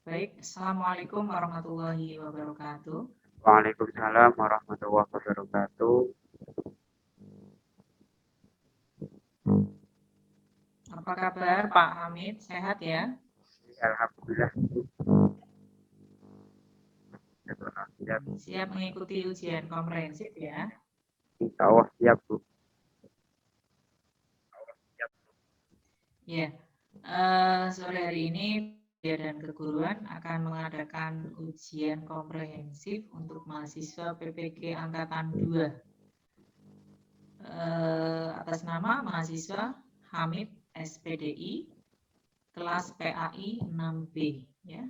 Baik, Assalamualaikum warahmatullahi wabarakatuh. Waalaikumsalam warahmatullahi wabarakatuh. Apa kabar Pak Hamid? Sehat ya? Alhamdulillah, siap. Siap mengikuti ujian komprehensif ya? Insya Allah siap, Bu. Ya, sore hari ini Media dan Keguruan akan mengadakan ujian komprehensif untuk mahasiswa PPG Angkatan 2. Atas nama mahasiswa Hamid SPDI, kelas PAI 6B ya.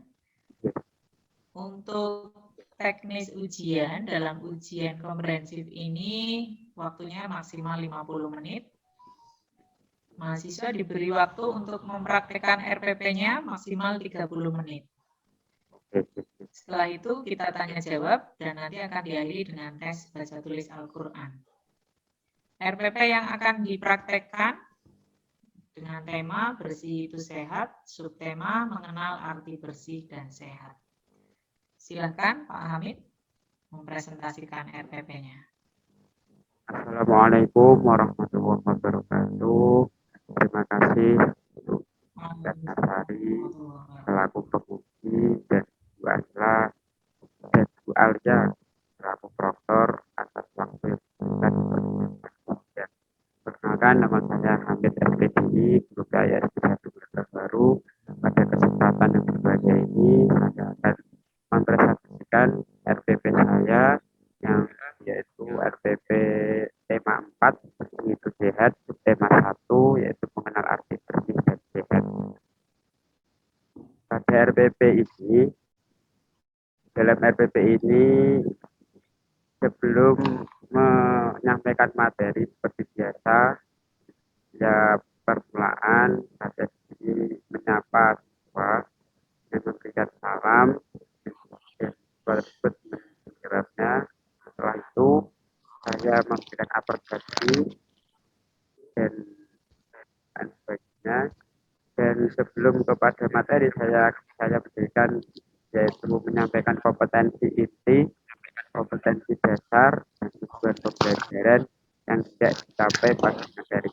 Untuk teknis ujian dalam ujian komprehensif ini waktunya maksimal 50 menit. Mahasiswa diberi waktu untuk mempraktekkan RPP-nya maksimal 30 menit. Setelah itu kita tanya jawab dan nanti akan diakhiri dengan tes baca tulis Al-Quran. RPP yang akan dipraktekkan dengan tema bersih itu sehat, subtema mengenal arti bersih dan sehat. Silakan Pak Hamid mempresentasikan RPP-nya. Assalamualaikum warahmatullahi wabarakatuh. Terima kasih untuk Ustaz Nasari selaku penguji dan Bu Asla dan Bu Alja selaku proktor atas waktu yang diberikan kepada. Perkenalkan, nama saya Hamid SPDI, guru saya S1 baru. Pada kesempatan yang berbahagia ini, saya akan mempresentasikan RPP saya yang yaitu RPP tema 4 bersih itu sehat, tema 1 yaitu mengenal arti bersih dan sehat. Pada RPP ini, dalam RPP ini sebelum menyampaikan materi seperti biasa, ya permulaan saya di menyapa siswa dan memberikan salam dan siswa tersebut menjawabnya. Setelah itu saya memberikan apresiasi dan sebagainya. Dan sebelum kepada materi saya berikan yaitu menyampaikan kompetensi inti, kompetensi dasar dan tujuan pembelajaran yang tidak dicapai pada materi.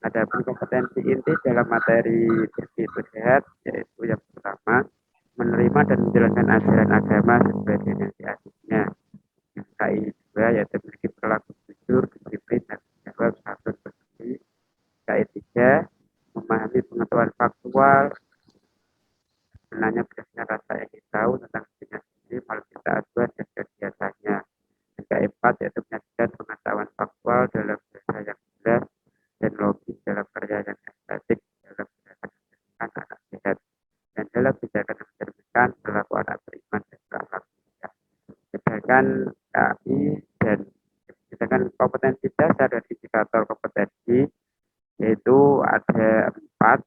Adapun kompetensi inti dalam materi bersih itu sehat yaitu yang pertama menerima dan menjalankan ajaran agama sesuai dengan diajarnya. Yang kedua yaitu memiliki perilaku jujur, disiplin dan menjawab santun bersih. Ketiga memahami pengetahuan faktual, menanya berdasarkan rasa ingin tahu tentang dirinya sendiri, melalui kita acuan dan kegiatannya. Yang keempat yaitu menyajikan pengetahuan faktual dalam bahasa yang jelas dan logis dalam karya yang estetik dalam gerakan menjadikan anak sehat dan dalam tindakan yang mencerminkan perilaku anak beriman dan berakhlak mulia. Sedangkan KI dan sedangkan kompetensi dasar dan indikator kompetensi yaitu ada 4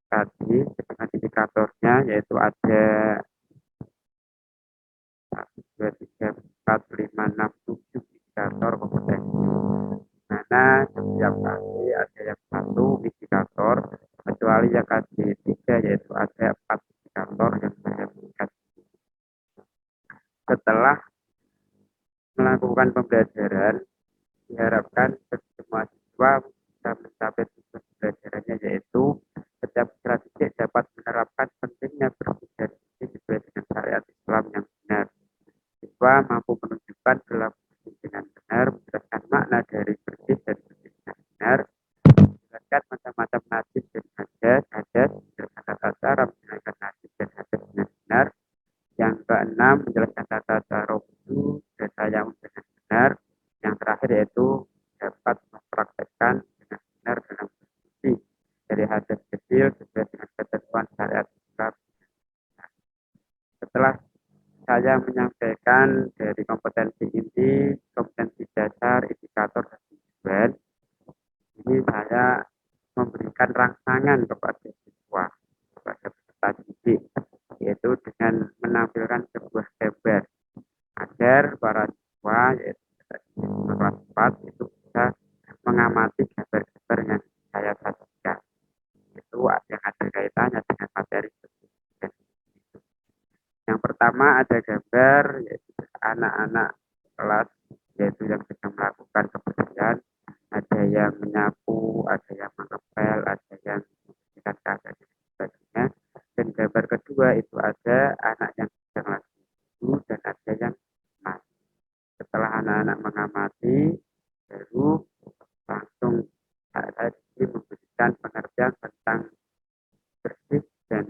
tadi, sedangkan indikatornya yaitu ada 1, 2, 3, 4, 5, 6, 7 indikator kompetensi. Mana setiap kali ada yang satu indikator, kecuali yang kali 3 yaitu ada 4 indikator yang saya berikan. Setelah melakukan pembelajaran, diharapkan semua siswa bisa mencapai tujuan pembelajarannya yaitu setiap strategi dapat menerapkan pentingnya berbudaya sesuai dengan syariat Islam yang benar. Siswa mampu menunjukkan perilaku bersih dengan benar, menjelaskan makna dari bersih dan bersih dengan benar, menjelaskan macam-macam najis dan hadas, menjelaskan tata cara menjalankan najis dan hadas dengan benar. Yang keenam, menjelaskan tata cara wudhu dan tayammum dengan benar. Yang terakhir yaitu dapat mempraktekkan dengan benar dalam bersih dari hadas kecil sesuai dengan ketentuan syariat Islam. Setelah saya menyampaikan dari kompetensi inti, kompetensi dasar, indikator, dan tujuan, ini saya memberikan rangsangan kepada siswa, kepada peserta didik, yaitu dengan menampilkan sebuah gambar agar para siswa, yaitu kelas 4, itu bisa mengamati gambar-gambar yang saya sajikan. Itu yang ada kaitannya dengan materi. kelas, yaitu yang sedang melakukan kebersihan, ada yang menyapu, ada yang mengepel, ada yang membersihkan kaca dan sebagainya. Dan gambar kedua itu ada anak yang sedang lagi duduk dan ada yang mati. Setelah anak-anak mengamati, baru langsung saya memberikan pengertian tentang bersih dan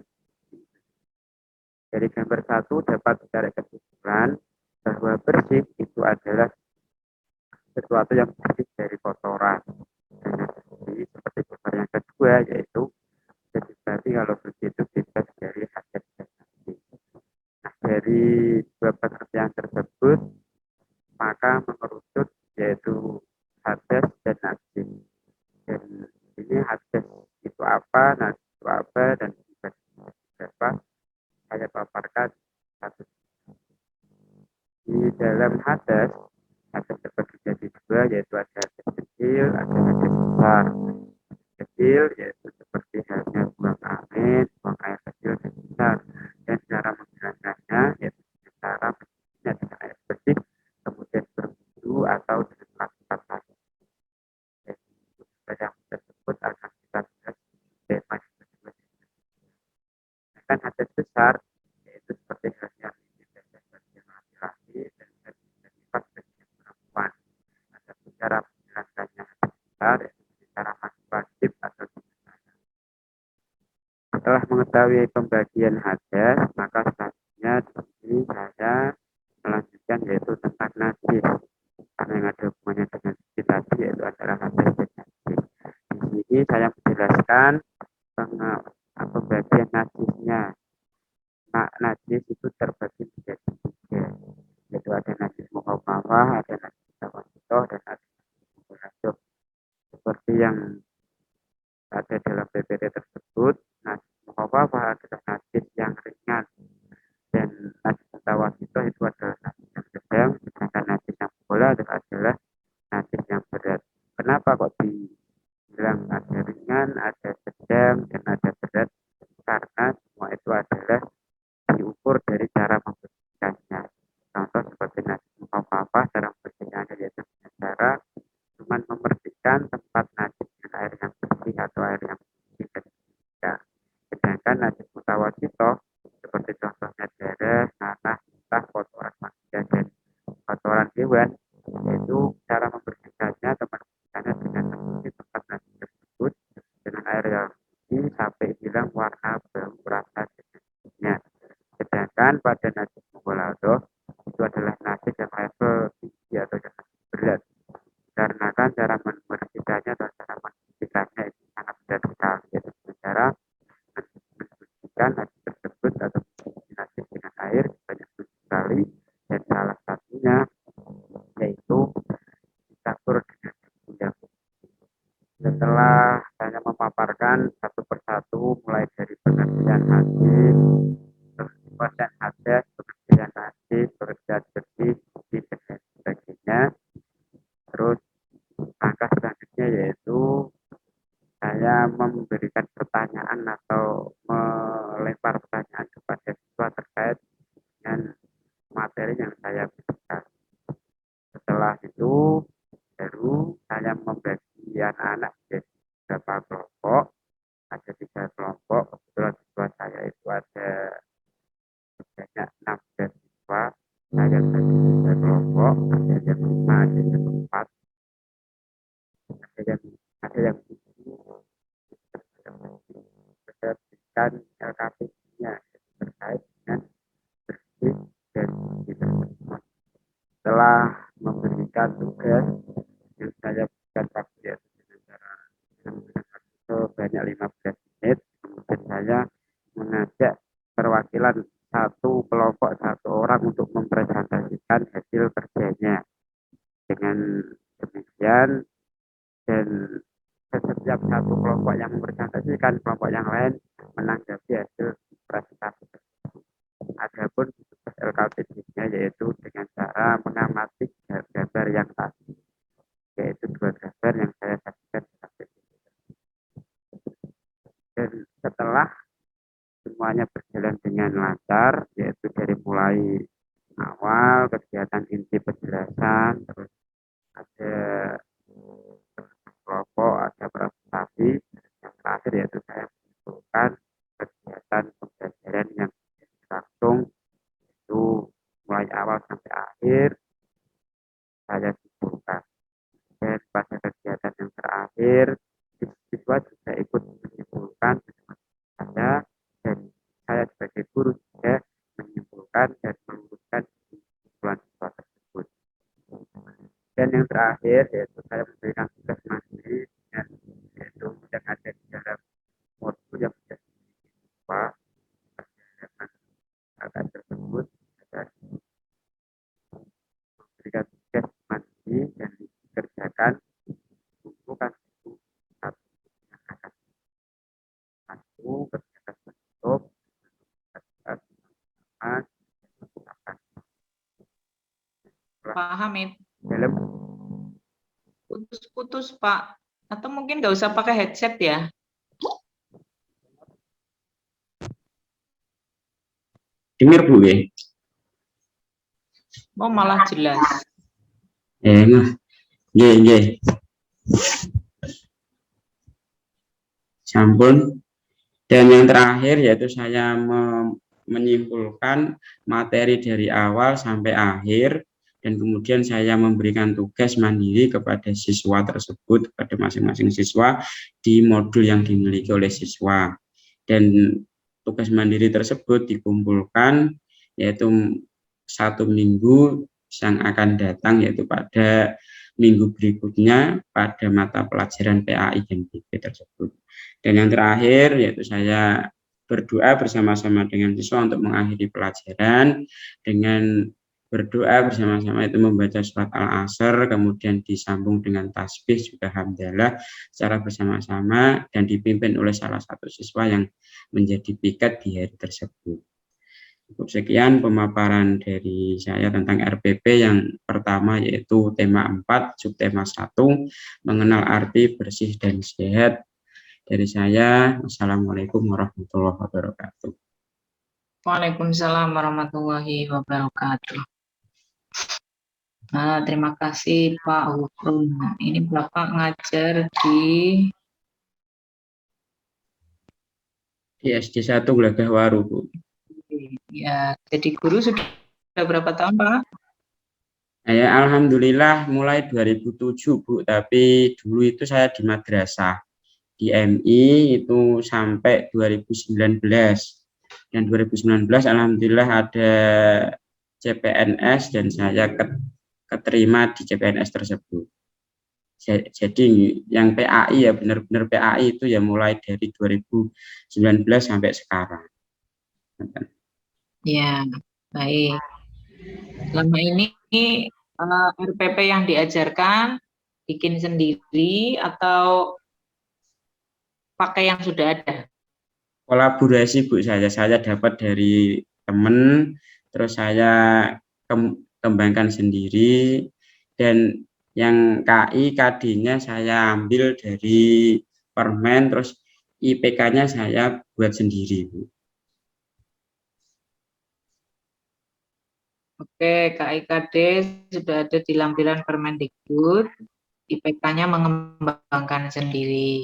dari gambar satu dapat ditarik kesimpulan bahwa bersih itu adalah sesuatu yang bersih dari kotoran. Dan bersih seperti gambar yang kedua yaitu jadi berarti kalau bersih itu bebas dari hadas dan najis. Nah, dari dua pengertian tersebut maka mengerucut yaitu hadas dan najis. Dan ini hadas itu apa, najis itu apa, dan apa saya paparkan satu. Di dalam hadas terbagi jadi dua, yaitu ada hadas kecil, ada hadas besar. Kecil yaitu seperti halnya buang angin, buang air kecil dan besar. Dan cara menghilangkannya yaitu cara mencucinya dengan air bersih, kemudian berwudu atau dengan melakukan tadi. Jadi yang tersebut akan kita bahas di tema yang kedua. Kan hadas besar yaitu seperti halnya bagi laki-laki dan sifat bagi perempuan. Ada cara menjelaskannya hadas besar yaitu secara wajib atau tidak. Setelah mengetahui pembagian hadas, maka selanjutnya di sini saya melanjutkan yaitu tentang najis. Karena yang ada hubungannya dengan suci tadi yaitu adalah hadas dan najis. Di sini saya menjelaskan pembagian najisnya. Nah, najis itu terbagi menjadi tiga, yaitu ada najis mukhafafah, ada najis tawasitoh, dan ada najis mughalladzah. Seperti yang ada dalam PPT tersebut, najis mukhafafah adalah najis yang ringan, dan najis tawasitoh itu adalah najis yang sedang, sedangkan najis yang mughalladzah adalah najis yang berat. Kenapa kok dibilang ada ringan, ada sedang, dan ada berat? Karena semua itu adalah diukur dari cara membersihkannya. Contoh seperti najis mukhafafah, cara membersihkannya yaitu dengan cara cuma membersihkan tempat najis dengan air yang bersih atau air yang bersih dan bersihkan. Sedangkan najis mutawasitoh seperti contohnya darah, nanah, muntah, kotoran manusia dan kotoran hewan, yaitu cara membersihkannya teman membersihkannya dengan membersih tempat najis tersebut dengan air yang bersih sampai hilang warna, bau, rasa dan sebagainya. Sedangkan pada najis mughalladzah itu adalah najis yang level tinggi atau yang berat. Karena kan cara membersihkannya atau cara membersihkannya itu sangat berat sekali. Yaitu cara membersihkan najis tersebut atau membersihkan najis dengan air sebanyak 7 kali. Dan salah satunya yaitu dicampur dengan minyak. Setelah saya memaparkan satu persatu mulai dari pengertian hadis, pengertian hadas, pengertian najis, pengertian bersih, suci dan sebagainya. Terus langkah selanjutnya yaitu saya memberikan pertanyaan atau melempar pertanyaan kepada siswa terkait dengan materi yang saya berikan. Setelah itu baru saya membagi anak-anak menjadi beberapa kelompok. Ada 3 kelompok. Kebetulan siswa saya itu ada sebanyak 16 siswa. Saya bagi 3 kelompok. Ada yang 5, ada yang 4, ada yang 7. Saya berikan LKP-nya terkait dengan bersih dan tidak bersih. Setelah memberikan tugas yang saya berikan waktu yaitu dengan cara sebanyak 15 menit, kemudian saya mengajak perwakilan satu kelompok, satu orang untuk mempresentasikan hasil kerjanya. Dengan demikian, dan setiap satu kelompok yang mempresentasikan, kelompok yang lain menanggapi hasil presentasi tersebut. Adapun tugas LKPD-nya yaitu dengan cara mengamati gambar yang tadi, yaitu 2 gambar yang saya sajikan dalam PPT. Dan setelah semuanya berjalan dengan lancar, yaitu dari mulai awal kegiatan inti penjelasan tulisan, terus ada kelompok, ada presentasi. Yang terakhir yaitu saya menyimpulkan kegiatan pembelajaran yang langsung itu mulai awal sampai akhir saya simpulkan. Dan pada kegiatan yang terakhir siswa juga ikut menyimpulkan saya, dan saya sebagai guru juga menyimpulkan dan meluruskan kesimpulan siswa tersebut. Dan yang terakhir yaitu saya memberikan tugas mandiri, dan yaitu yang ada di dalam modul yang sudah dimiliki siswa perjalanan akan tersebut, saya memberikan tugas mandiri dan dikerjakan bukan itu satu yang akan satu kegiatan menutup akan Paham itu. dalam Putus-putus, Pak. Atau mungkin nggak usah pakai headset ya? Dengar Bu ya? Oh, malah jelas. Nah, nggih. Sampun. Dan yang terakhir yaitu saya menyimpulkan materi dari awal sampai akhir, dan kemudian saya memberikan tugas mandiri kepada siswa tersebut, kepada masing-masing siswa di modul yang dimiliki oleh siswa. Dan tugas mandiri tersebut dikumpulkan yaitu 1 minggu yang akan datang, yaitu pada minggu berikutnya pada mata pelajaran PAI dan BP tersebut. Dan yang terakhir yaitu saya berdoa bersama-sama dengan siswa untuk mengakhiri pelajaran dengan berdoa bersama-sama, itu membaca surat Al-Asr, kemudian disambung dengan tasbih juga hamdalah secara bersama-sama, dan dipimpin oleh salah satu siswa yang menjadi piket di hari tersebut. Cukup sekian pemaparan dari saya tentang RPP yang pertama, yaitu tema 4, subtema 1, mengenal arti bersih dan sehat. Dari saya, wassalamualaikum warahmatullahi wabarakatuh. Waalaikumsalam warahmatullahi wabarakatuh. Nah, terima kasih Pak Hukum. Ini Bapak ngajar di SD 1 Gelagah Waru, Bu. ya, jadi guru sudah berapa tahun, Pak? Saya alhamdulillah mulai 2007, Bu, tapi dulu itu saya di madrasah. Di MI itu sampai 2019. Dan 2019 alhamdulillah ada CPNS dan saya keterima di CPNS tersebut. Jadi yang PAI ya benar-benar PAI itu ya mulai dari 2019 sampai sekarang. Ya, baik. Selama ini RPP yang diajarkan bikin sendiri atau pakai yang sudah ada? Kolaborasi, Bu, saya dapat dari teman, terus saya kembangkan sendiri, dan yang KI KD-nya saya ambil dari permen, terus IPK-nya saya buat sendiri, Bu. Oke, KIKD sudah ada di lampiran Permendikbud, IPK-nya mengembangkan sendiri.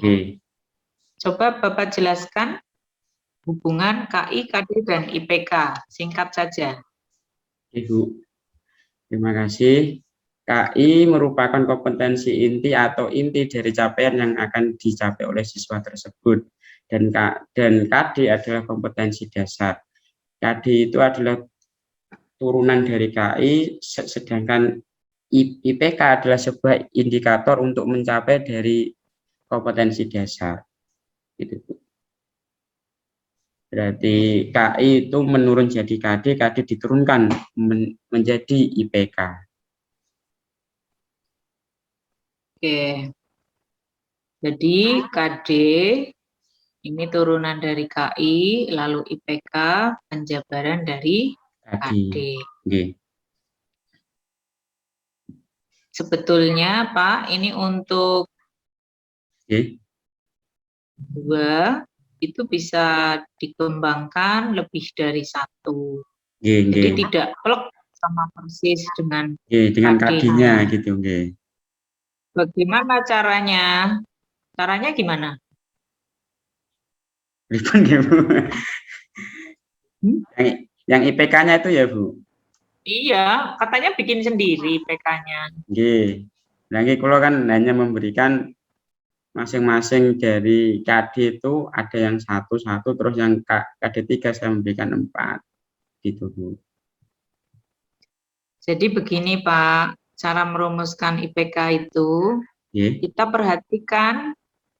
Coba Bapak jelaskan hubungan KI, KD, dan IPK, singkat saja. Ibu, terima kasih. KI merupakan kompetensi inti atau inti dari capaian yang akan dicapai oleh siswa tersebut. Dan KD adalah kompetensi dasar. KD itu adalah turunan dari KI, sedangkan IPK adalah sebuah indikator untuk mencapai dari kompetensi dasar. Gitu. Berarti KI itu menurun jadi KD, KD diturunkan menjadi IPK. Oke, jadi KD ini turunan dari KI, lalu IPK penjabaran dari KD. Sebetulnya Pak, ini untuk dua itu bisa dikembangkan lebih dari satu. Jadi tidak plek sama persis dengan dengan KD. KD-nya gitu, nggih. Bagaimana caranya? Caranya gimana? Pripun nggih, Bu? Hmm? Yang IPK-nya itu ya, Bu? Iya, katanya bikin sendiri PK-nya. Nggih. Nah, nggih kula kan hanya memberikan masing-masing dari KD itu ada yang 1, terus yang KD 3 saya memberikan 4 gitu, Bu. Jadi begini Pak, cara merumuskan IPK itu Nggih.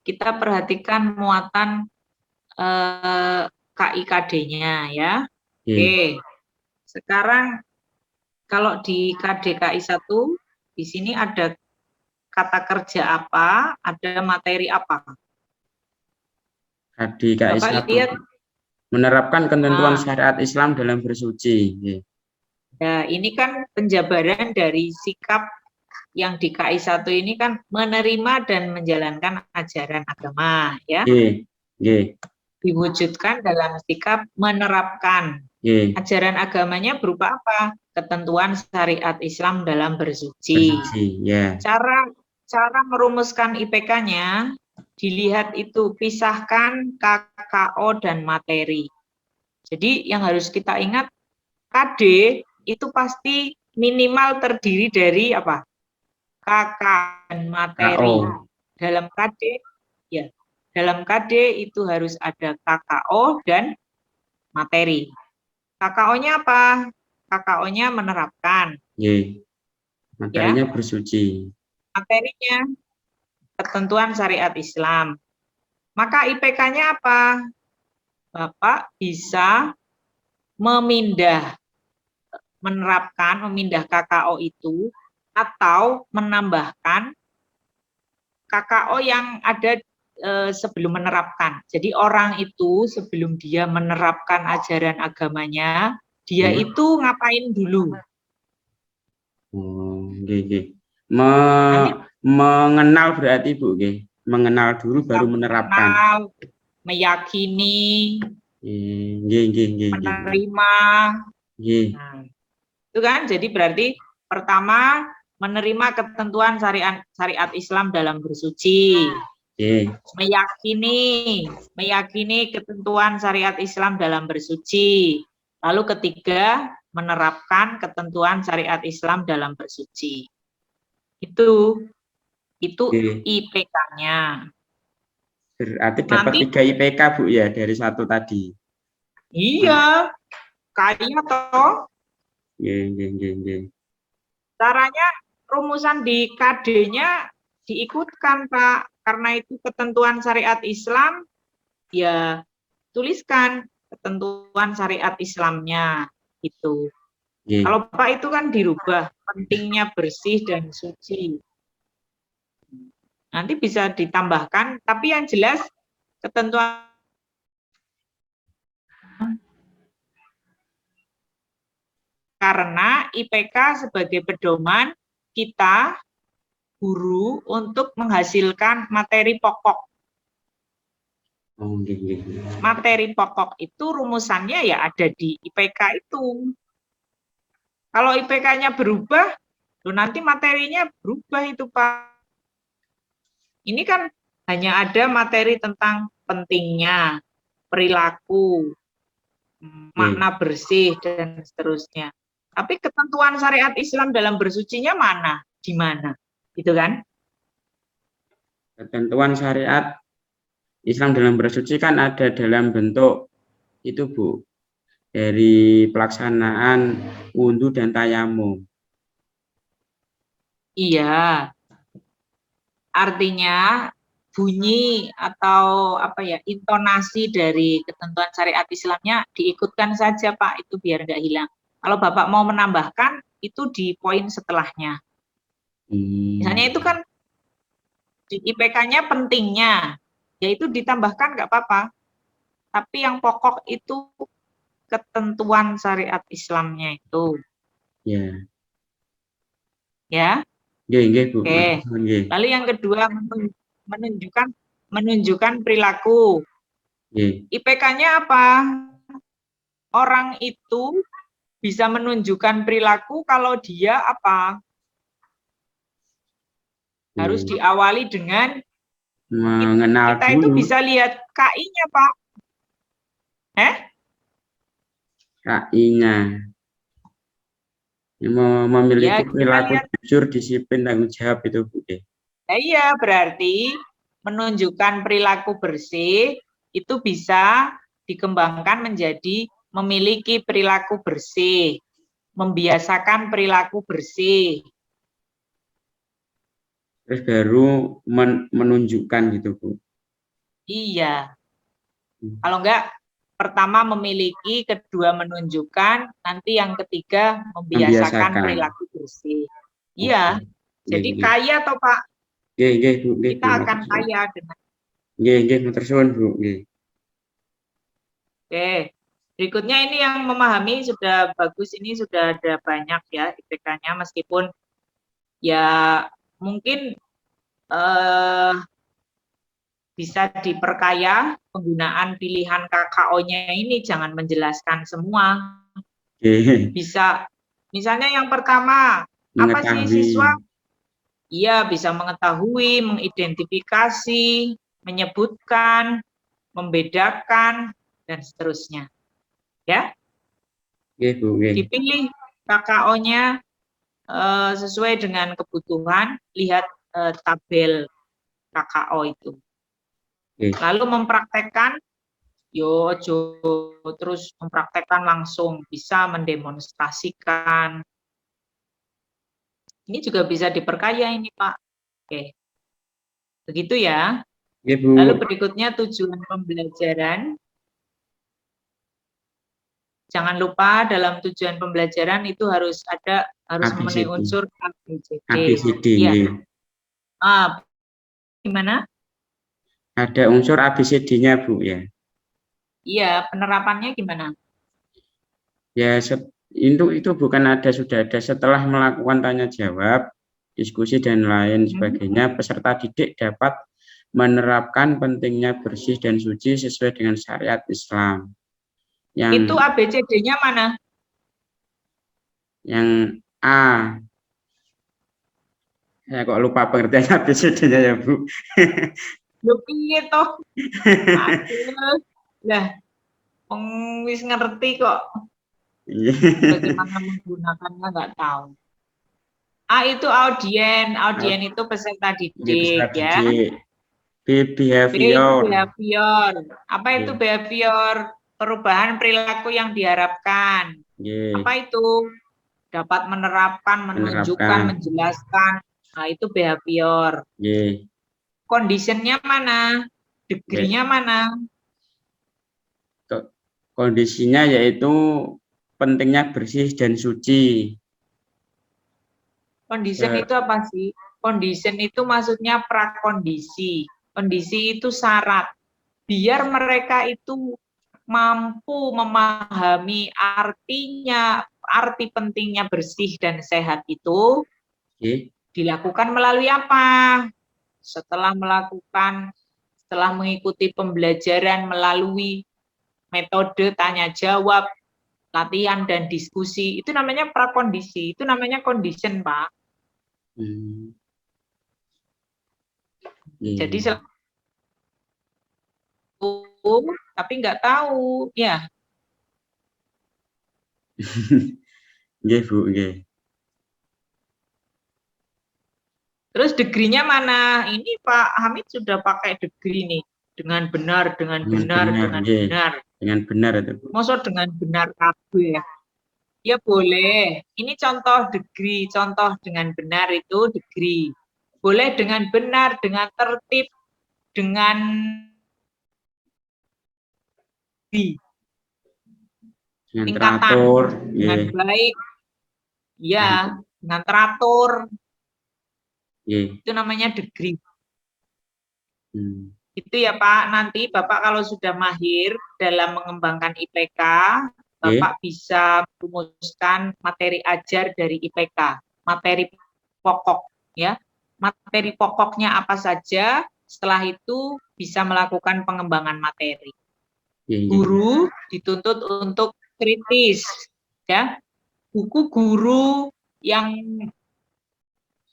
kita perhatikan muatan KIKD-nya ya. Nggih. Oke. Sekarang kalau di KDKI 1 di sini ada kata kerja apa, ada materi apa. KDKI Bapak 1 lihat, menerapkan ketentuan nah, syariat Islam dalam bersuci. Nggih. ya ini kan penjabaran dari sikap yang di KI 1 ini kan menerima dan menjalankan ajaran agama ya. Nggih. Nggih. Diwujudkan dalam sikap menerapkan. Nggih. Ajaran agamanya berupa apa? Ketentuan syariat Islam dalam bersuci. Ya. Cara merumuskan IPK-nya dilihat itu pisahkan KKO dan materi. Jadi yang harus kita ingat KD itu pasti minimal terdiri dari apa? KK dan materi. KO. Dalam KD ya, dalam KD itu harus ada KKO dan materi. KKO-nya apa? KKO-nya menerapkan. Nggih. Materinya Ya. bersuci. Materinya ketentuan syariat Islam. Maka IPK-nya apa? Bapak bisa memindah KKO itu atau menambahkan KKO yang ada sebelum menerapkan. Jadi orang itu sebelum dia menerapkan ajaran agamanya, dia itu ngapain dulu? Oh, nggih. Mengenal berarti Bu, nggih. Mengenal dulu baru menerapkan. Meyakini, nggih. menerima. Nggih. Nah, itu kan jadi berarti pertama menerima ketentuan syariat Islam dalam bersuci. Meyakini ketentuan syariat Islam dalam bersuci. Lalu ketiga, menerapkan ketentuan syariat Islam dalam bersuci. Itu IPK-nya. Berarti dapat 3 IPK Bu ya dari 1 tadi. Iya. Kayaknya toh. Nggih. Caranya rumusan di KD-nya diikutkan Pak. Karena itu ketentuan syariat Islam, ya tuliskan ketentuan syariat Islamnya itu. Kalau Pak itu kan dirubah, pentingnya bersih dan suci. Nanti bisa ditambahkan, tapi yang jelas ketentuan karena IPK sebagai pedoman kita guru untuk menghasilkan materi pokok. Materi pokok itu rumusannya ya ada di IPK itu. Kalau IPK-nya berubah, nanti materinya berubah itu Pak. Ini kan hanya ada materi tentang pentingnya, perilaku, makna bersih, dan seterusnya. Tapi ketentuan syariat Islam dalam bersucinya mana? Di mana? Gitu kan? Ketentuan syariat Islam dalam bersuci kan ada dalam bentuk itu Bu, dari pelaksanaan wudhu dan tayamum. Iya. Artinya bunyi atau apa ya, intonasi dari ketentuan syariat Islamnya diikutkan saja Pak, itu biar nggak hilang. Kalau Bapak mau menambahkan, itu di poin setelahnya. Misalnya itu kan di IPK-nya pentingnya, yaitu ditambahkan nggak apa-apa. Tapi yang pokok itu ketentuan syariat Islamnya itu. Ya. Nggih, Bu. Oke. Lalu yang kedua menunjukkan perilaku. IPK-nya apa? Orang itu bisa menunjukkan perilaku kalau dia apa? Harus diawali dengan mengenal kita itu dulu bisa lihat KI-nya, Pak. KI-nya. Memiliki Ya, kita perilaku lihat. jujur, disiplin, tanggung jawab itu, Bu. Iya, berarti menunjukkan perilaku bersih itu bisa dikembangkan menjadi memiliki perilaku bersih, membiasakan perilaku bersih. Terus baru menunjukkan gitu, Bu. Iya. Kalau enggak, pertama memiliki, kedua menunjukkan, nanti yang ketiga membiasakan perilaku bersih. Iya. Jadi kaya toh, Pak? Bu. Kita akan kaya dengan. Matur suwun, Bu. Oke. Berikutnya ini yang memahami sudah bagus, ini sudah ada banyak ya IPK-nya, meskipun ya mungkin bisa diperkaya penggunaan pilihan KKO-nya ini, jangan menjelaskan semua. Bisa, misalnya yang pertama, apa sih siswa? Iya, bisa mengetahui, mengidentifikasi, menyebutkan, membedakan, dan seterusnya. Ya, dipilih KKO-nya sesuai dengan kebutuhan, lihat tabel KKO itu. Lalu mempraktekkan, terus mempraktekkan langsung, bisa mendemonstrasikan. Ini juga bisa diperkaya ini, Pak. Oke. Begitu ya. Lalu berikutnya tujuan pembelajaran. Jangan lupa dalam tujuan pembelajaran itu harus memenuhi unsur ABCD. Ya. Gimana? Ada unsur ABCD-nya, Bu, ya. Iya, penerapannya gimana? Ya, itu sudah ada setelah melakukan tanya jawab, diskusi dan lain sebagainya, peserta didik dapat menerapkan pentingnya bersih dan suci sesuai dengan syariat Islam. Itu ABCD-nya mana? Yang A. Saya kok lupa pengertian ABCD-nya ya, Bu. Lu piye toh? Aduh. Lah, wis ngerti kok. Bagaimana menggunakannya nggak tahu. A itu audien itu peserta didik ya. B itu behavior. Apa itu behavior? Perubahan perilaku yang diharapkan. Apa itu? Dapat menerapkan, menunjukkan, menjelaskan. Nah, itu behavior. Conditionnya mana? Degree-nya mana? Kondisinya yaitu pentingnya bersih dan suci. Condition itu apa sih? Condition itu maksudnya prakondisi. Kondisi itu syarat. Biar mereka itu mampu memahami arti pentingnya bersih dan sehat itu dilakukan melalui apa? Setelah mengikuti pembelajaran melalui metode tanya jawab, latihan dan diskusi, itu namanya prakondisi, itu namanya condition, Pak. Jadi tapi nggak tahu, ya. Nggih, Bu, nggih. Terus degree-nya mana? Ini Pak Hamid sudah pakai degree nih. Dengan benar. Dengan benar itu, Bu. Maksud dengan benar kabeh. Ya boleh. Ini contoh degree, contoh dengan benar itu degree. Boleh dengan benar, dengan tertib, dengan tingkatan, dengan baik. Ya, dengan teratur. Itu namanya degree. Itu ya Pak, nanti Bapak kalau sudah mahir dalam mengembangkan IPK, Bapak bisa merumuskan materi ajar dari IPK, materi pokok ya. Materi pokoknya apa saja, setelah itu bisa melakukan pengembangan materi. Guru dituntut untuk kritis ya, buku guru yang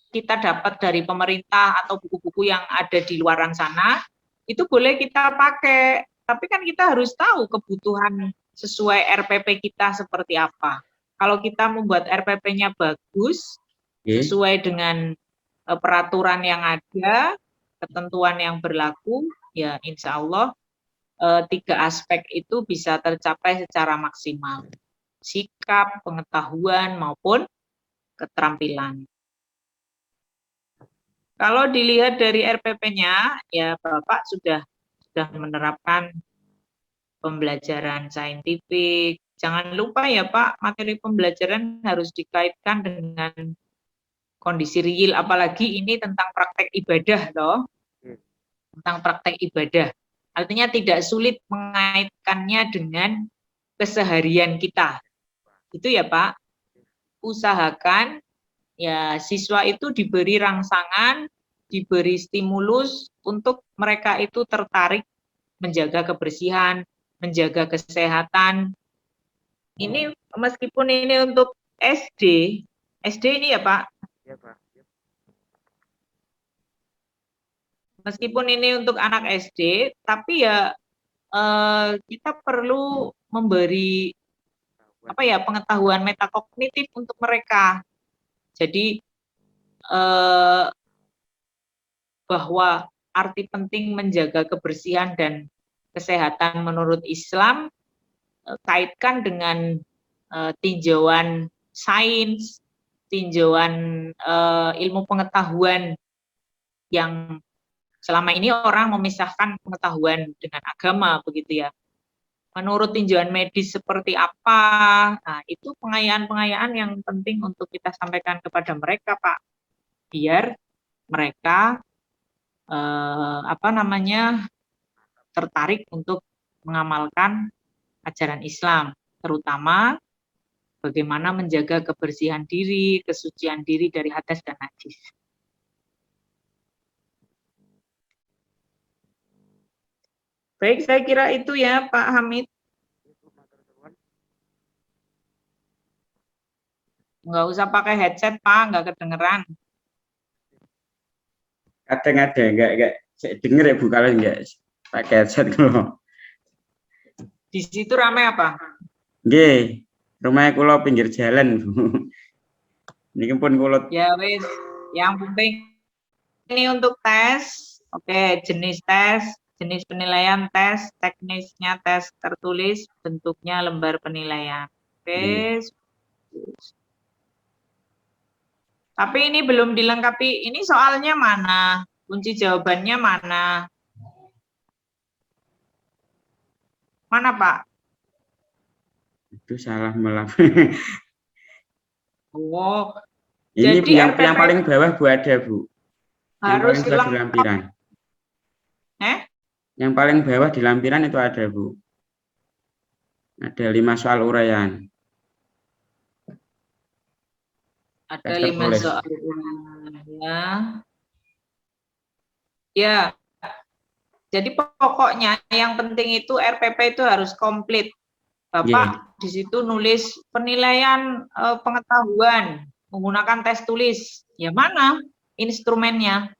kita dapat dari pemerintah atau buku-buku yang ada di luaran sana, itu boleh kita pakai. Tapi kan kita harus tahu kebutuhan sesuai RPP kita seperti apa. Kalau kita membuat RPP-nya bagus, Oke. sesuai dengan peraturan yang ada, ketentuan yang berlaku, ya insya Allah 3 aspek itu bisa tercapai secara maksimal. Sikap, pengetahuan, maupun keterampilan. Kalau dilihat dari RPP-nya, ya Bapak sudah menerapkan pembelajaran saintifik. Jangan lupa ya Pak, materi pembelajaran harus dikaitkan dengan kondisi real, apalagi ini tentang praktek ibadah loh. Tentang praktek ibadah. Artinya tidak sulit mengaitkannya dengan keseharian kita. Itu ya Pak. Usahakan ya siswa itu diberi rangsangan, diberi stimulus untuk mereka itu tertarik menjaga kebersihan, menjaga kesehatan. Ini meskipun ini untuk SD ini ya Pak. Ya, Pak. Meskipun ini untuk anak SD, tapi ya kita perlu memberi pengetahuan metakognitif untuk mereka. Jadi bahwa arti penting menjaga kebersihan dan kesehatan menurut Islam kaitkan dengan tinjauan sains, tinjauan ilmu pengetahuan yang selama ini orang memisahkan pengetahuan dengan agama begitu ya. Menurut tinjauan medis seperti apa, nah itu pengayaan-pengayaan yang penting untuk kita sampaikan kepada mereka Pak, biar mereka tertarik untuk mengamalkan ajaran Islam, terutama bagaimana menjaga kebersihan diri, kesucian diri dari hadas dan najis. Baik, saya kira itu ya Pak Hamid. Nggak usah pakai headset Pak, nggak kedengeran. Kadang ada, enggak saya denger ya Bu, kalau enggak pakai headset kalau. Di situ ramai apa? Nggih, rumah kula pinggir jalan Bu. Niki pun kula. Ya wis, yang penting ini untuk tes. Oke, jenis tes, jenis penilaian tes, teknisnya tes tertulis, bentuknya lembar penilaian. Oke. Tapi ini belum dilengkapi. Ini soalnya mana? Kunci jawabannya mana? Mana Pak? Itu salah melap. Oh, Ini jadi yang RPP paling bawah Bu ada Bu. Yang harus paling bawah di lengkap. lampiran. Yang paling bawah di lampiran itu ada Bu. Ada 5 soal uraian. Ada 5 soal uraian. Ya. Jadi pokoknya yang penting itu RPP itu harus komplit. Bapak di situ nulis penilaian pengetahuan menggunakan tes tulis. Ya mana instrumennya?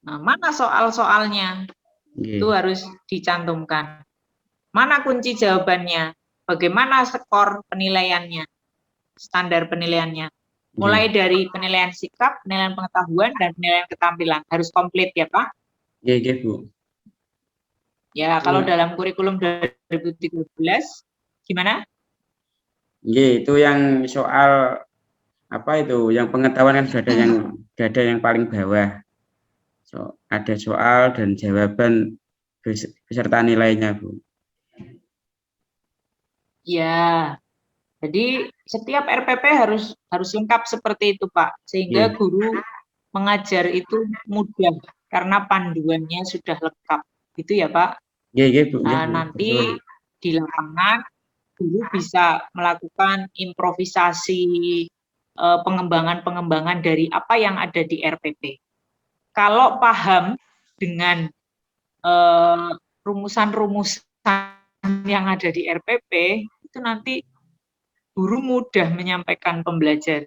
Nah, mana soal-soalnya? Itu harus dicantumkan. Mana kunci jawabannya? Bagaimana skor penilaiannya? Standar penilaiannya. Mulai dari penilaian sikap, penilaian pengetahuan, dan penilaian keterampilan. Harus komplit ya Pak? Iya Bu. Ya, kalau dalam kurikulum 2013, gimana? Iya, itu yang soal apa itu? Yang pengetahuan kan sudah ada yang paling bawah. So, ada soal dan jawaban beserta nilainya Bu. Ya, jadi setiap RPP harus lengkap seperti itu Pak, sehingga guru mengajar itu mudah karena panduannya sudah lengkap, gitu ya Pak. Iya Bu. Nah, nanti di lapangan guru bisa melakukan improvisasi pengembangan dari apa yang ada di RPP. Kalau paham dengan rumusan-rumusan yang ada di RPP, itu nanti guru mudah menyampaikan pembelajaran.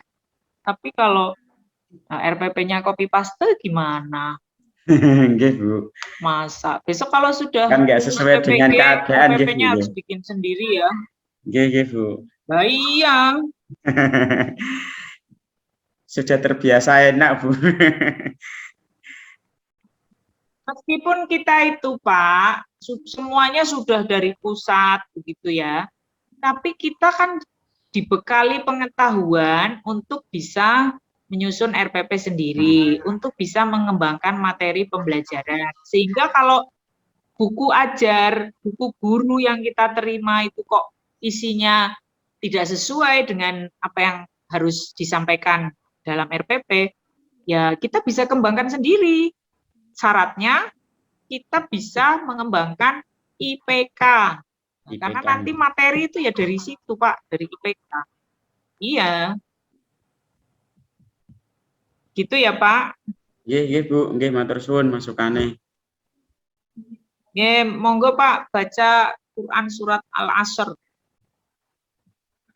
Tapi kalau RPP-nya copy paste gimana? Nggih, Bu. Masa besok kalau sudah Kan nggak lulus sesuai dengan keadaan, nggih, Bu, RPP-nya harus nggih. bikin sendiri ya. Nggih, Bu. Lah iya, Sudah terbiasa enak, Bu. meskipun kita itu Pak, semuanya sudah dari pusat begitu ya. Tapi kita kan dibekali pengetahuan untuk bisa menyusun RPP sendiri, untuk bisa mengembangkan materi pembelajaran. Sehingga kalau buku ajar, buku guru yang kita terima itu kok isinya tidak sesuai dengan apa yang harus disampaikan dalam RPP, ya kita bisa kembangkan sendiri. Syaratnya kita bisa mengembangkan IPK. Karena nanti materi itu ya dari situ, Pak, dari IPK. Iya. Gitu ya, Pak. Nggih, Bu. Nggih, matur suwun masukane. Nggih, monggo Pak baca Quran surat Al-Asr.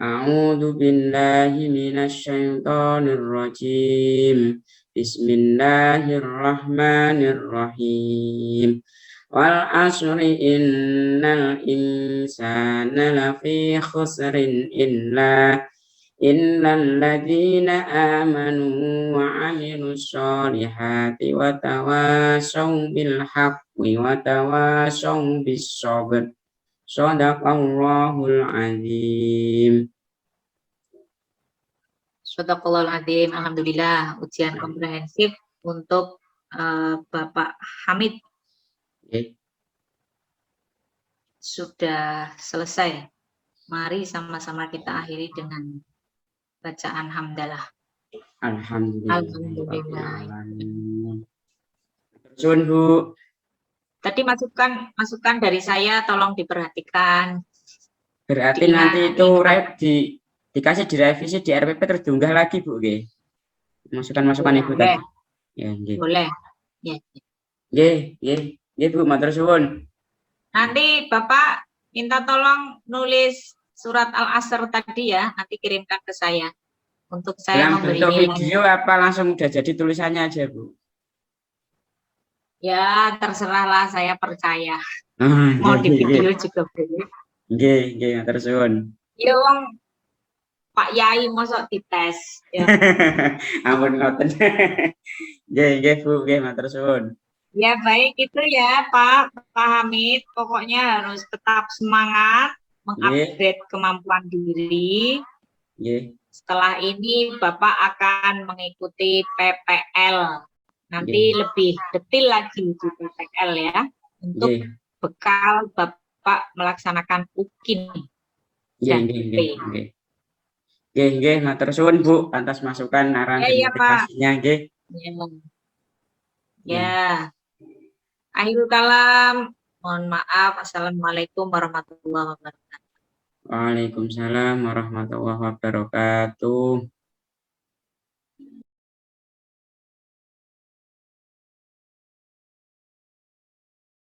A'udzu billahi minasyaitonir rajim. Bismillahirrahmanirrahim. Wal asri innal insana lafi khusrin illal ladzina amanu wa 'amilus solihati wa tawasaw bil haqqi wa tawasaw bis sabr. Shadaqallahul azim. Shadaqallahul azim. Alhamdulillah ujian komprehensif untuk Bapak Hamid sudah selesai. Mari sama-sama kita akhiri dengan bacaan hamdalah. Alhamdulillah. Sun, Bu. Tadi masukan dari saya tolong diperhatikan. Berarti nanti itu dikasih direvisi di RPP terunggah lagi, Bu, nggih. Masukan-masukan Ibu tadi. Ya, nggih. Boleh. Ya. Nggih, Bu, matur suwun. Nanti Bapak minta tolong nulis surat Al-Asr tadi ya, nanti kirimkan ke saya untuk saya memberi bentuk nilai. video apa langsung udah jadi tulisannya aja, Bu? Ya, terserahlah, saya percaya. Mau di video juga boleh. Nggih, matur suwun. Ya wong Pak Yai mosok dites ya. Ampun ngoten. Nggih, Bu, nggih matur suwun. Ya baik itu ya Pak Hamid, pokoknya harus tetap semangat mengupgrade kemampuan diri. Setelah ini Bapak akan mengikuti PPL. Nanti lebih detail lagi di PPL ya, untuk bekal Bapak melaksanakan UKIN. Nggih, matur suwun Bu atas masukan arahan dan motivasinya nggih. Ya. Akhirul kalam, mohon maaf. Assalamualaikum warahmatullahi wabarakatuh. Waalaikumsalam warahmatullahi wabarakatuh.